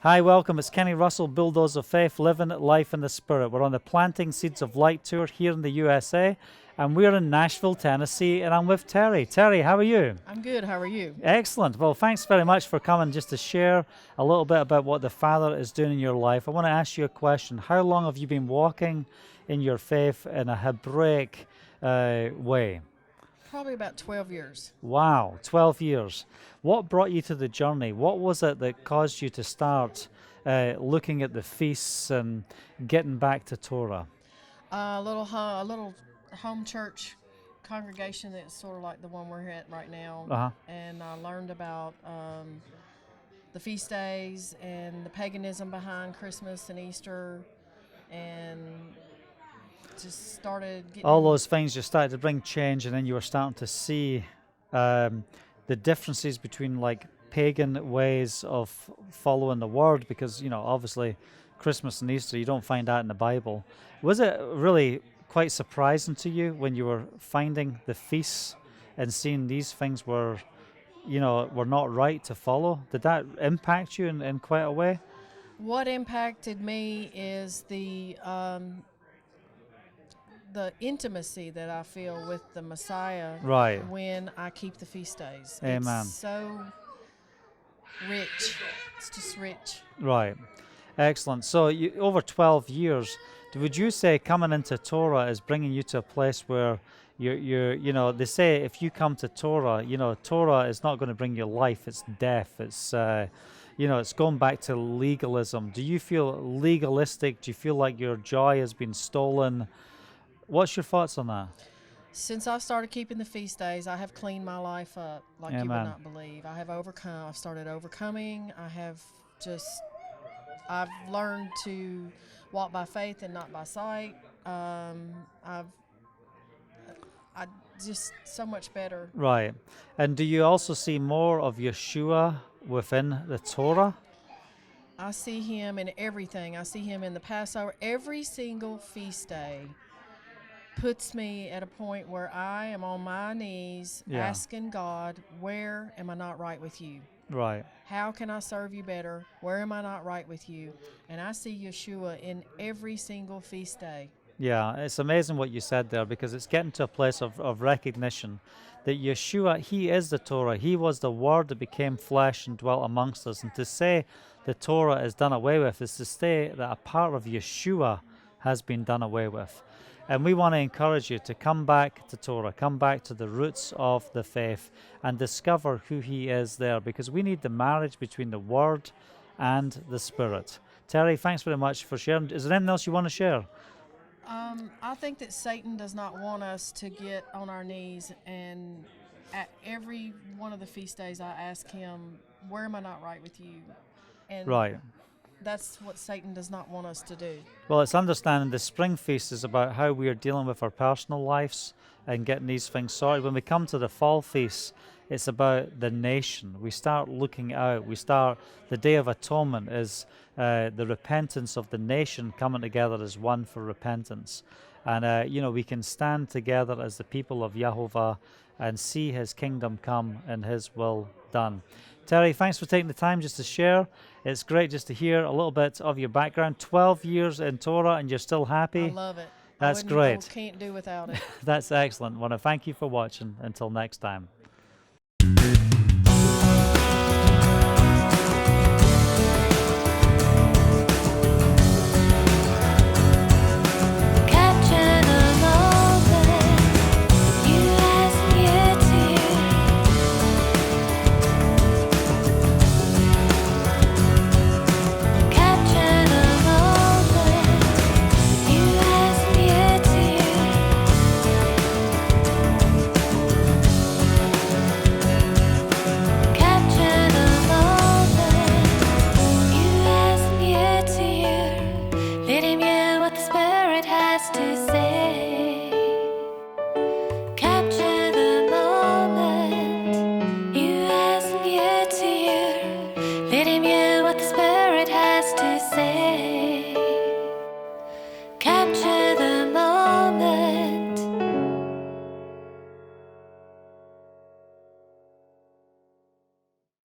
Hi, welcome. It's Kenny Russell, Bulldozer of Faith, living life in the Spirit. We're on the Planting Seeds of Light tour here in the USA, and we're in Nashville, Tennessee, and I'm with Terry. Terry, how are you? I'm good. How are you? Excellent. Well, thanks very much for coming just to share a little bit about what the Father is doing in your life. I want to ask you a question. How long have you been walking in your faith in a Hebraic way? Probably about 12 years. Wow, 12 years. What brought you to the journey? What was it that caused you to start looking at the feasts and getting back to Torah? A little home church congregation that's sort of like the one we're at right now. Uh-huh. And I learned about the feast days and the paganism behind Christmas and Easter, and just started getting All those things just started to bring change, and then you were starting to see the differences between like pagan ways of following the word, because obviously Christmas and Easter you don't find that in the Bible. Was it really quite surprising to you when you were finding the feasts and seeing these things were not right to follow? Did that impact you in quite a way? What impacted me is the intimacy that I feel with the Messiah Right. when I keep the feast days. Amen. It's so rich. It's just rich. Right. Excellent. So over 12 years, would you say coming into Torah is bringing you to a place where they say if you come to Torah, Torah is not going to bring you life, it's death. It's going back to legalism. Do you feel legalistic? Do you feel like your joy has been stolen? What's your thoughts on that? Since I started keeping the feast days, I have cleaned my life up like you would Amen. not believe. I have overcome. I've started overcoming. I've learned to walk by faith and not by sight. I just so much better. Right. And do you also see more of Yeshua within the Torah? I see him in everything. I see him in the Passover. Every single feast day puts me at a point where I am on my knees asking God, where am I not right with you? Right. How can I serve you better? Where am I not right with you? And I see Yeshua in every single feast day. Yeah, it's amazing what you said there, because it's getting to a place of recognition that Yeshua, he is the Torah. He was the Word that became flesh and dwelt amongst us. And to say the Torah is done away with is to say that a part of Yeshua has been done away with. And we want to encourage you to come back to Torah, come back to the roots of the faith and discover who he is there, because we need the marriage between the Word and the Spirit. Terry, thanks very much for sharing. Is there anything else you want to share? I think that Satan does not want us to get on our knees, and at every one of the feast days I ask him, where am I not right with you? And Right. that's what Satan does not want us to do. Well, it's understanding the spring feast is about how we are dealing with our personal lives and getting these things sorted. When we come to the fall feast, it's about the nation. We start looking out. The Day of Atonement is the repentance of the nation coming together as one for repentance. And, we can stand together as the people of Yahovah and see his kingdom come and his will done. Terry, thanks for taking the time just to share. It's great just to hear a little bit of your background. 12 years in Torah and you're still happy. I love it. That's I great. can't do without it. That's excellent. I want to thank you for watching. Until next time. Let him hear